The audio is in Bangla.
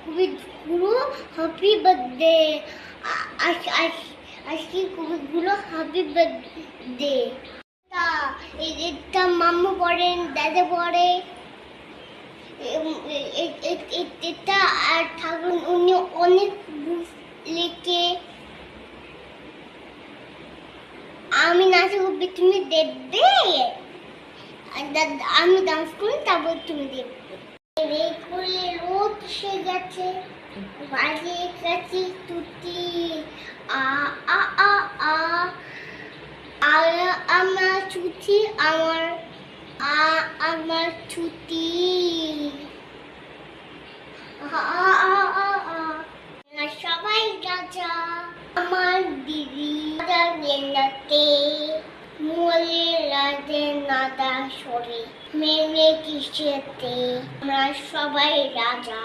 কবিগুলো হ্যাপি বার্থডে। আজকে কবিগুলো হ্যাপি বার্থডে। এটা মাম্মু পড়েন, দাদা পড়ে, এটা আর ঠাকুর উনি অনেক লিখে। আমি নাচে করবি, তুমি দেখবে, আমি ডান্স করি, তারপর তুমি দেখবে। রোদ এসে গেছে, বাজে গেছে তুতি, আ আ আ আ আমার ছুটি, আমার ছুটি, সবাই রাজা। আমার দিদি রাজেন্দ্রতে মলে রাজে নাদা সরে মেনে কিসেতে আমরা সবাই রাজা।